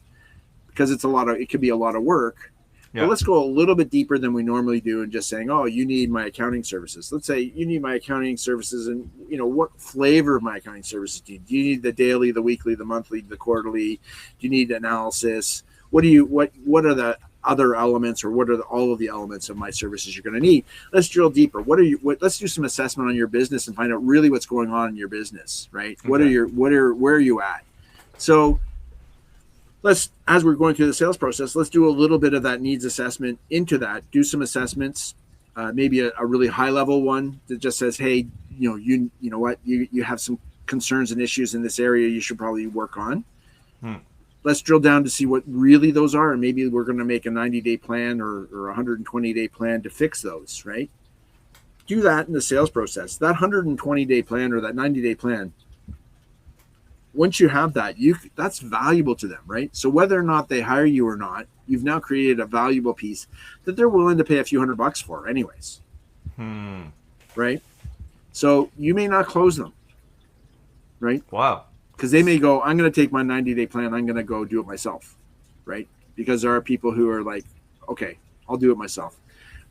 because it could be a lot of work. Yeah. But let's go a little bit deeper than we normally do and just saying, oh, you need my accounting services. Let's say you need my accounting services, and what flavor of my accounting services do you need? Do you need the daily, the weekly, the monthly, the quarterly? Do you need analysis? What are the other elements, or what are all of the elements of my services you're going to need? Let's drill deeper. Let's do some assessment on your business and find out really what's going on in your business, right? Okay. Where are you at? So as we're going through the sales process, let's do a little bit of that needs assessment into that, do some assessments, maybe a really high level one that just says, hey, you know what, you have some concerns and issues in this area you should probably work on. Let's drill down to see what really those are. And maybe we're going to make a 90-day plan or a 120-day plan to fix those, right? Do that in the sales process. That 120-day plan or that 90-day plan, once you have that, that's valuable to them, right? So whether or not they hire you or not, you've now created a valuable piece that they're willing to pay a few $100 for anyways, right? So you may not close them, right? Wow. Because they may go, I'm going to take my 90-day plan. I'm going to go do it myself, right? Because there are people who are like, okay, I'll do it myself.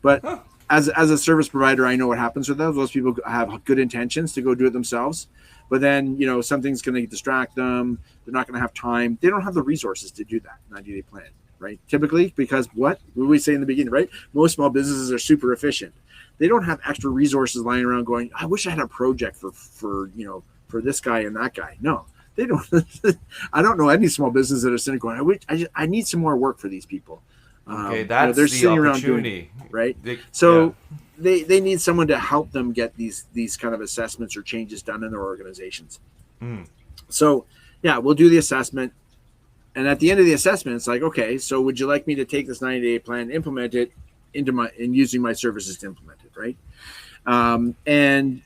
But as a service provider, I know what happens with those. Those people have good intentions to go do it themselves. But then, something's going to distract them. They're not going to have time. They don't have the resources to do that 90-day plan, right? Typically, because what we say in the beginning, right? Most small businesses are super efficient. They don't have extra resources lying around going, I wish I had a project for this guy and that guy. No. They don't. I don't know any small business that are sitting going, I need some more work for these people. Okay, that's they're sitting around doing it, right? They need someone to help them get these kind of assessments or changes done in their organizations. So we'll do the assessment, and at the end of the assessment, it's like, okay, so would you like me to take this 90-day plan, implement it and using my services to implement it, right? And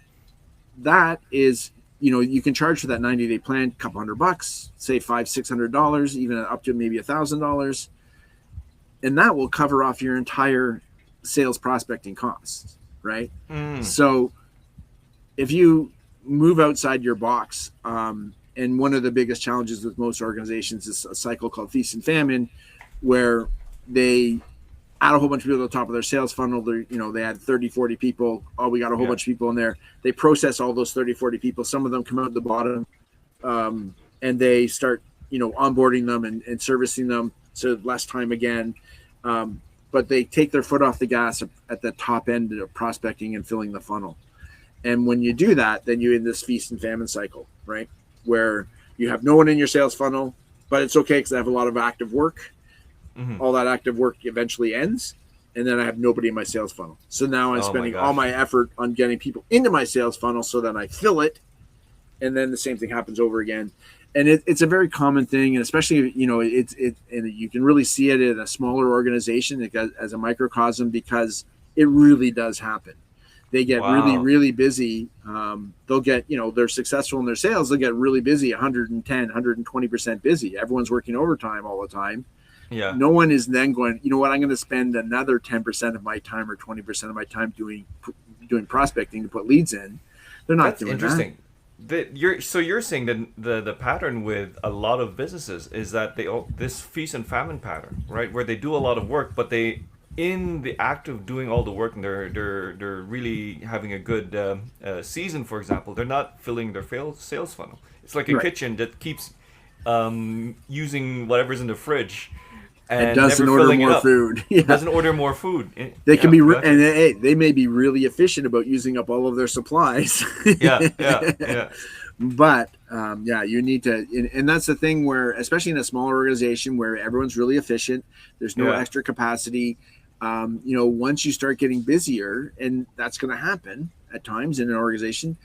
that is. You can charge for that 90-day plan a couple $100, say $500-$600, even up to maybe $1,000, and that will cover off your entire sales prospecting costs, right? So if you move outside your box, and one of the biggest challenges with most organizations is a cycle called feast and famine, where they add a whole bunch of people at the top of their sales funnel. They had 30, 40 people. Oh, we got a whole bunch of people in there. They process all those 30, 40 people. Some of them come out the bottom, and they start, onboarding them and servicing them. So less time again. But they take their foot off the gas at the top end of prospecting and filling the funnel. And when you do that, then you're in this feast and famine cycle, right? Where you have no one in your sales funnel, but it's okay because I have a lot of active work. Mm-hmm. All that active work eventually ends, and then I have nobody in my sales funnel. So now I'm spending all my effort on getting people into my sales funnel so that I fill it, and then the same thing happens over again. And it's a very common thing, and especially and you can really see it in a smaller organization as a microcosm, because it really does happen. They get really, really busy. They'll get, they're successful in their sales. They'll get really busy, 110, 120% busy. Everyone's working overtime all the time. Yeah. No one is then going, you know what, I'm going to spend another 10% of my time or 20% of my time doing prospecting to put leads in. They're not doing that. That's interesting. So you're saying that the pattern with a lot of businesses is that this feast and famine pattern, right? Where they do a lot of work, but they, in the act of doing all the work, and they're really having a good season, for example, they're not filling their sales funnel. It's like a kitchen that keeps using whatever's in the fridge. And doesn't order more food. Yeah. Doesn't order more food. They can be, and they may be really efficient about using up all of their supplies. Yeah. But you need to, and that's the thing where, especially in a smaller organization where everyone's really efficient, there's no extra capacity. Once you start getting busier, and that's going to happen at times in an organization,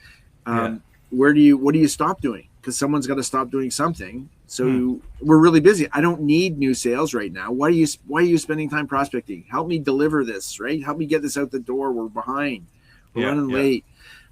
what do you stop doing? Because someone's got to stop doing something. So we're really busy. I don't need new sales right now. Why are you spending time prospecting? Help me deliver this, right? Help me get this out the door. We're behind. We're running late,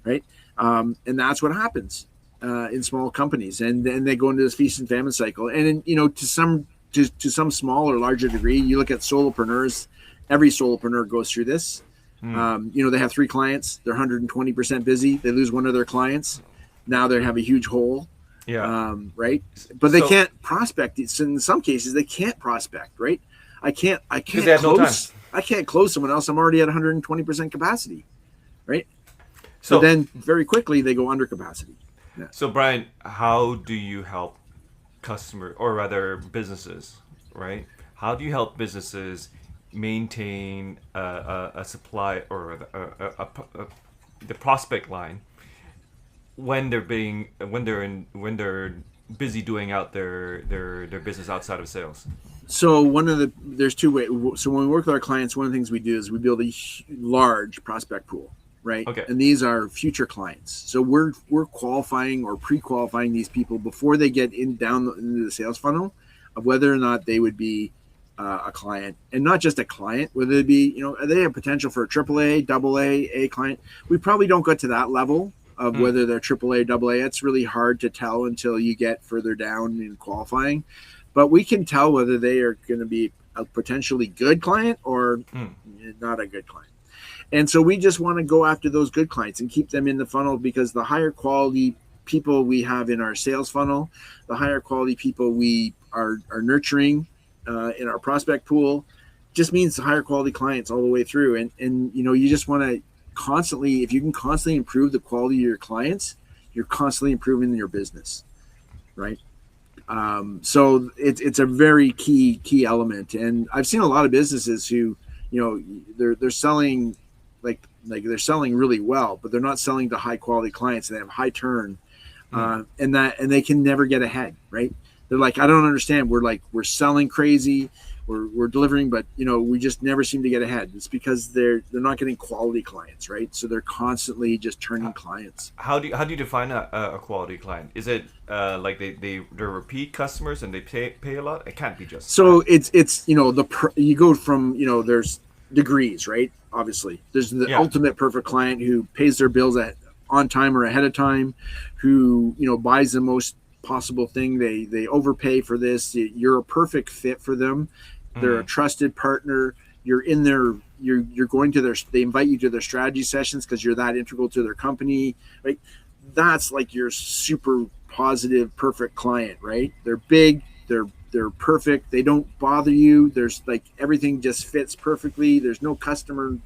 right? And that's what happens in small companies. And then they go into this feast and famine cycle. And to some small or larger degree, you look at solopreneurs. Every solopreneur goes through this. They have 3 clients. They're 120% busy. They lose one of their clients. Now they have a huge hole. Yeah. Right. But they can't prospect. In some cases, they can't prospect. Right. I can't close. No time. I can't close someone else. I'm already at 120% capacity. Right. So then very quickly they go under capacity. Yeah. So Brian, how do you help businesses? Right. How do you help businesses maintain a supply or the prospect line when they're busy doing out their business outside of sales? So there's 2 ways. So when we work with our clients, one of the things we do is we build a large prospect pool, right? Okay. And these are future clients. So we're qualifying or pre-qualifying these people before they get down into the sales funnel of whether or not they would be a client, and not just a client, whether it be, they have potential for a AAA, AA, A client. We probably don't get to that level of whether they're AAA, AA. It's really hard to tell until you get further down in qualifying, but we can tell whether they are going to be a potentially good client or not a good client. And so we just want to go after those good clients and keep them in the funnel, because the higher quality people we have in our sales funnel, the higher quality people we are nurturing in our prospect pool, just means the higher quality clients all the way through. And you just want to constantly, if you can constantly improve the quality of your clients, you're constantly improving your business, right? So it's a very key element. And I've seen a lot of businesses who, they're selling like they're selling really well, but they're not selling to high quality clients. They have high turn, and they can never get ahead, right? They're like, I don't understand. We're selling crazy. We're delivering, but we just never seem to get ahead. It's because they're not getting quality clients, right? So they're constantly just turning clients. How do you define a quality client? Is it like they're repeat customers and they pay a lot? It can't be just so that. It's you go from there's degrees, right? Obviously, there's the ultimate perfect client who pays their bills on time or ahead of time, who buys the most possible thing. They overpay for this. You're a perfect fit for them. They're a trusted partner. You're in their, you're going to they invite you to their strategy sessions because you're that integral to their company, right? That's like your super positive, perfect client, right? They're big, they're they're perfect. They don't bother you. There's like everything just fits perfectly. There's no customer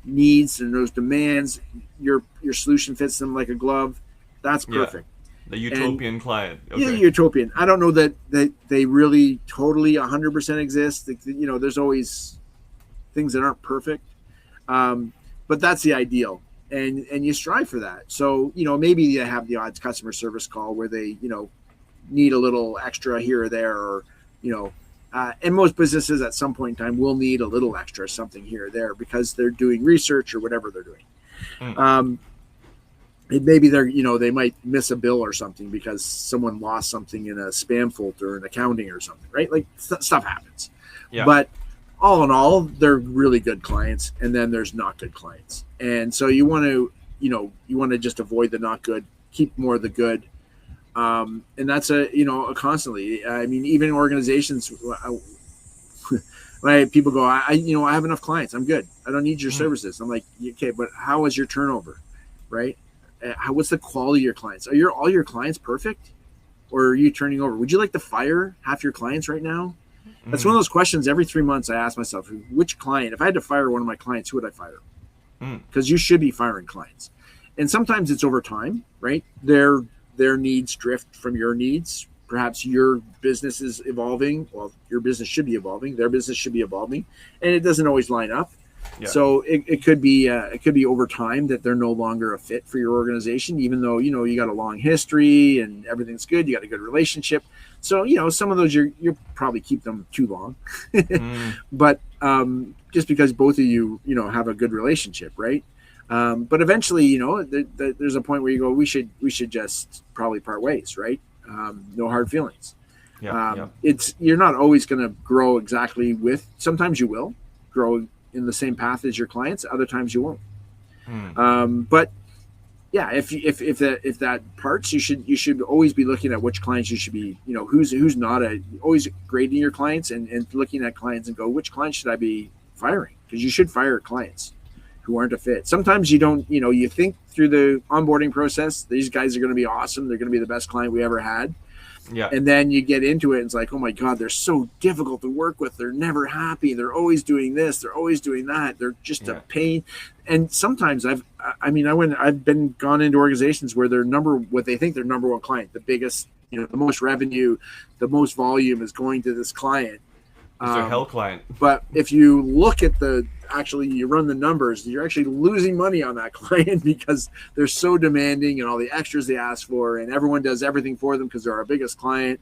needs and those demands. Your solution fits them like a glove. That's perfect. The utopian client. Okay. Yeah, utopian. I don't know that they really totally 100% exist. There's always things that aren't perfect, but that's the ideal, and you strive for that. So maybe you have the odds customer service call where they need a little extra here or there, or and most businesses at some point in time will need a little extra something here or there because they're doing research or whatever they're doing. Maybe they might miss a bill or something because someone lost something in a spam folder in accounting or something, right? Like stuff happens. Yeah. But all in all, they're really good clients, and then there's not good clients. And so you want to just avoid the not good, keep more of the good. And that's a constantly, I mean, even organizations, right? People go, I have enough clients. I'm good. I don't need your services. I'm like, okay, but how is your turnover? Right? What's the quality of your clients? Are all your clients perfect, or are you turning over? Would you like to fire half your clients right now? That's one of those questions every 3 months I ask myself, which client, if I had to fire one of my clients, who would I fire? Because you should be firing clients. And sometimes it's over time, right? Their needs drift from your needs. Perhaps your business is evolving. Well, your business should be evolving. Their business should be evolving. And it doesn't always line up. Yeah. So it could be over time that they're no longer a fit for your organization, even though you got a long history and everything's good, you got a good relationship. So some of those you'll probably keep them too long, but just because both of you have a good relationship, right? But eventually there's a point where you go, we should just probably part ways, right? No hard feelings. You're not always going to grow exactly with. Sometimes you will grow in the same path as your clients. Other times you won't. But yeah, if that parts, you should always be looking at which clients you should be, who's not always grading your clients and looking at clients and go, which clients should I be firing? Because you should fire clients who aren't a fit. Sometimes you don't, you think through the onboarding process, these guys are going to be awesome. They're going to be the best client we ever had. Yeah. And then you get into it and it's like, oh my God, they're so difficult to work with. They're never happy. They're always doing this. They're always doing that. They're just a pain. And sometimes I've gone into organizations where what they think their number one client, the biggest, the most revenue, the most volume is going to this client. It's their hell client. But if you look at you run the numbers, you're actually losing money on that client because they're so demanding and all the extras they ask for, and everyone does everything for them because they're our biggest client.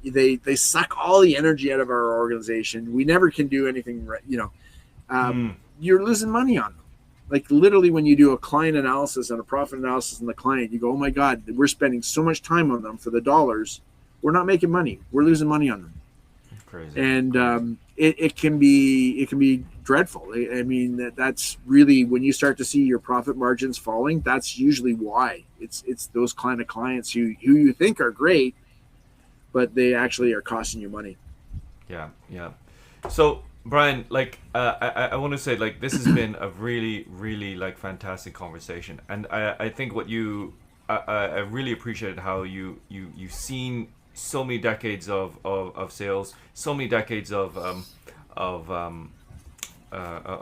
They suck all the energy out of our organization. We never can do anything right. You're losing money on them. Like literally when you do a client analysis and a profit analysis on the client, you go, oh my God, we're spending so much time on them for the dollars. We're not making money. We're losing money on them. Crazy. And it can be dreadful. I mean, that's really when you start to see your profit margins falling. That's usually why. It's those kind of clients who you think are great, but they actually are costing you money. Yeah. So Brian, I want to say this has been a really, really fantastic conversation, and I think I really appreciated how you've seen so many decades of sales, so many decades of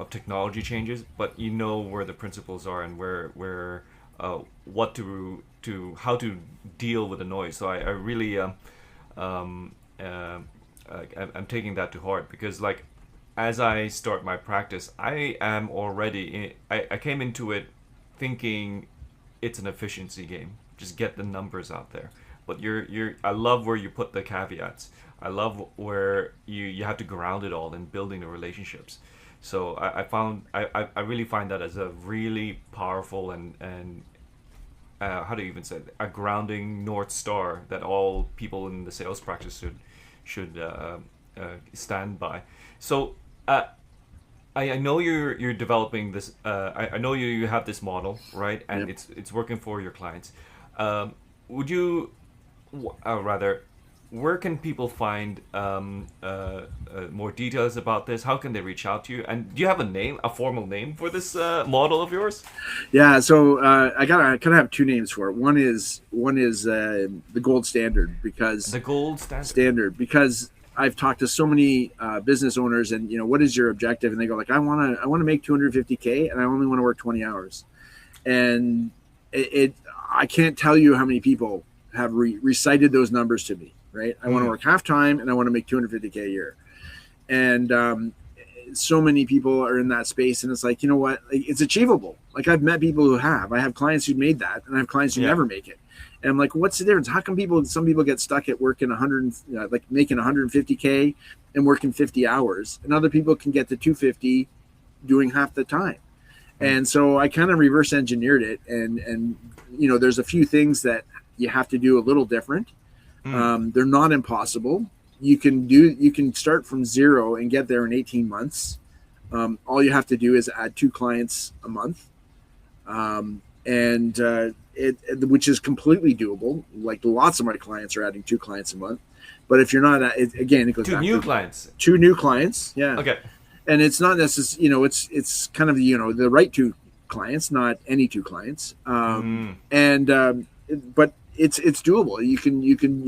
technology changes, but where the principles are and where how to deal with the noise. So I really I'm taking that to heart because as I start my practice, I am already I came into it thinking it's an efficiency game. Just get the numbers out there. But I love where you put the caveats. I love where you have to ground it all in building the relationships. So I really find that as a really powerful and how do you even say it? A grounding North Star that all people in the sales practice should stand by. So I know you're developing this. I know you have this model, right? And yep. it's working for your clients. where can people find more details about this? How can they reach out to you? And do you have a formal name for this model of yours? Yeah, so I kind of have two names for it. One is the gold standard because The gold standard. because I've talked to so many business owners, and what is your objective? And they go like, I want to make 250K, and I only want to work 20 hours. And I can't tell you how many people have recited those numbers to me. Right? I want to work half time, and I want to make 250K a year. And so many people are in that space, and it's like, you know what? It's achievable. Like I've met people who have. I have clients who made that, and I have clients who never make it. And I'm like, what's the difference? How come some people get stuck at working 100, like making 150K and working 50 hours, and other people can get to 250 doing half the time? And so I kind of reverse engineered it, and there's a few things that you have to do a little different. They're not impossible. You can start from zero and get there in 18 months. All you have to do is add 2 clients a month. Which is completely doable. Like lots of my clients are adding 2 clients a month. But if you're not, it goes 2 new clients. 2 new clients. Yeah. Okay. And it's not necessarily, it's kind of, the right 2 clients, not any 2 clients. But it's doable. You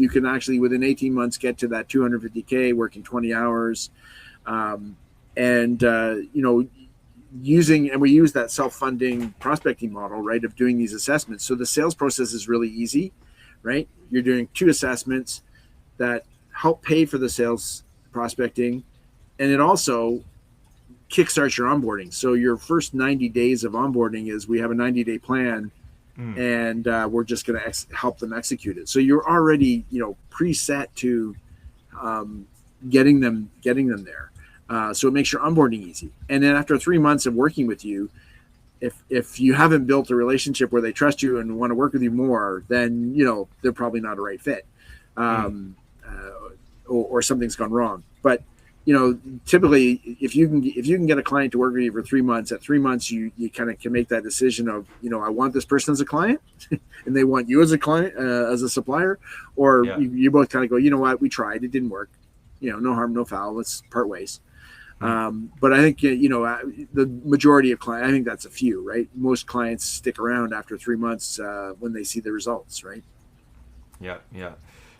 can actually within 18 months get to that 250K working 20 hours. We use that self-funding prospecting model, right, of doing these assessments. So the sales process is really easy, right? You're doing 2 assessments that help pay for the sales prospecting, and it also kickstarts your onboarding. So your first 90 days of onboarding is we have a 90-day plan, and we're just going to help them execute it. So you're already, preset to getting them there. So it makes your onboarding easy. And then after 3 months of working with you, if you haven't built a relationship where they trust you and want to work with you more, then, they're probably not a right fit, or something's gone wrong. But, typically if you can get a client to work with you for 3 months, at 3 months, you kind of can make that decision of, I want this person as a client and they want you as a client, as a supplier, or you both kind of go, you know what, we tried, it didn't work, no harm, no foul, let's part ways. But I think, the majority of clients, I think that's a few, right? Most clients stick around after 3 months when they see the results, right? Yeah.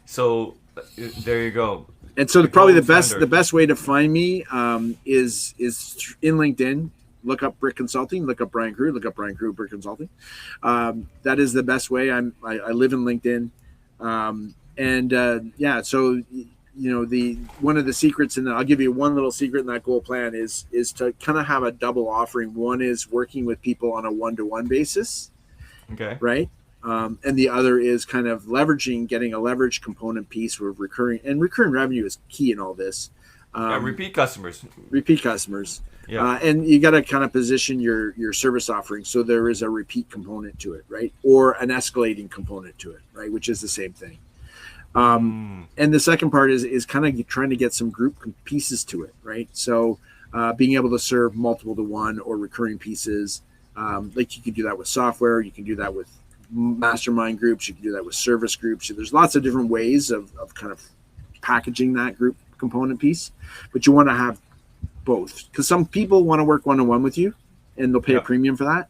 So there you go. And so probably the best way to find me is in LinkedIn. Look up BricConsulting, look up Brian Crew, BricConsulting. That is the best way. I live in LinkedIn. So one of the secrets, and I'll give you one little secret in that goal plan is to kind of have a double offering. One is working with people on a one-to-one basis. Okay. Right. And the other is kind of getting a leverage component piece with recurring revenue is key in all this. Repeat customers. Yeah. And you got to kind of position your service offering so there is a repeat component to it, right? Or an escalating component to it, right? Which is the same thing. And the second part is kind of trying to get some group pieces to it, right? So being able to serve multiple to one or recurring pieces, like you can do that with software, you can do that with mastermind groups, you can do that with service groups. So there's lots of different ways of kind of packaging that group component piece, but you want to have both, because some people want to work one-on-one with you and they'll pay a premium for that.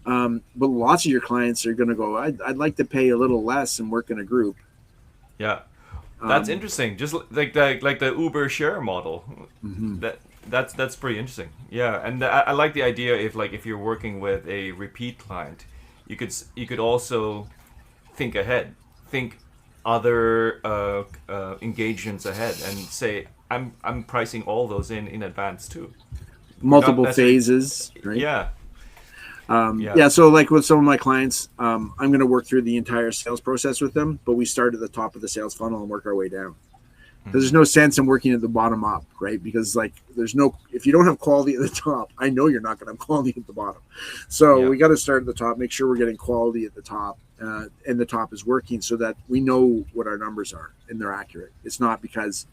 But lots of your clients are going to go, I'd like to pay a little less and work in a group. Yeah, that's interesting. Just like the Uber share model. That's pretty interesting. Yeah, and I like the idea if you're working with a repeat client, you could also think ahead, think other engagements ahead, and say I'm pricing all those in advance too. Multiple phases, right? Yeah. So like with some of my clients, I'm going to work through the entire sales process with them, but we start at the top of the sales funnel and work our way down. Because there's no sense in working at the bottom up, right? Because if you don't have quality at the top, I know you're not going to have quality at the bottom. So we got to start at the top, make sure we're getting quality at the top, and the top is working so that we know what our numbers are and they're accurate. It's not because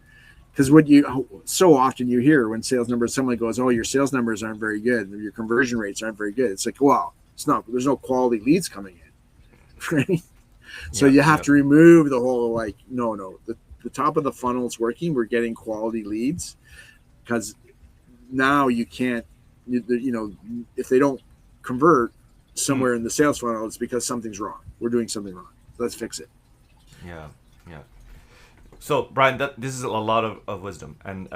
so often you hear when sales numbers, someone goes, oh, your sales numbers aren't very good, or your conversion rates aren't very good. It's like, well, it's not, there's no quality leads coming in, right? So you have to remove the whole, the top of the funnel is working. We're getting quality leads, because now you can't, if they don't convert somewhere in the sales funnel, it's because something's wrong. We're doing something wrong. Let's fix it. Yeah. So Brian, this is a lot of wisdom, and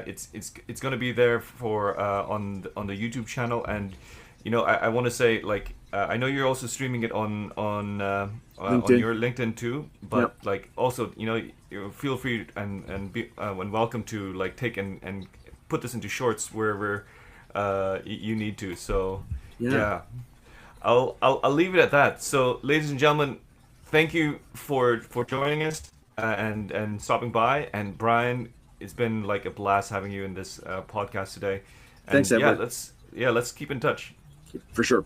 it's going to be there for on the YouTube channel, and I want to say, like, I know you're also streaming it on your LinkedIn too, but like also you feel free and be and welcome to like take and put this into shorts wherever you need to. So yeah. I'll leave it at that. So ladies and gentlemen, thank you for joining us and stopping by. And Brian, it's been like a blast having you in this podcast today. And Thanks, Edward. let's keep in touch. For sure.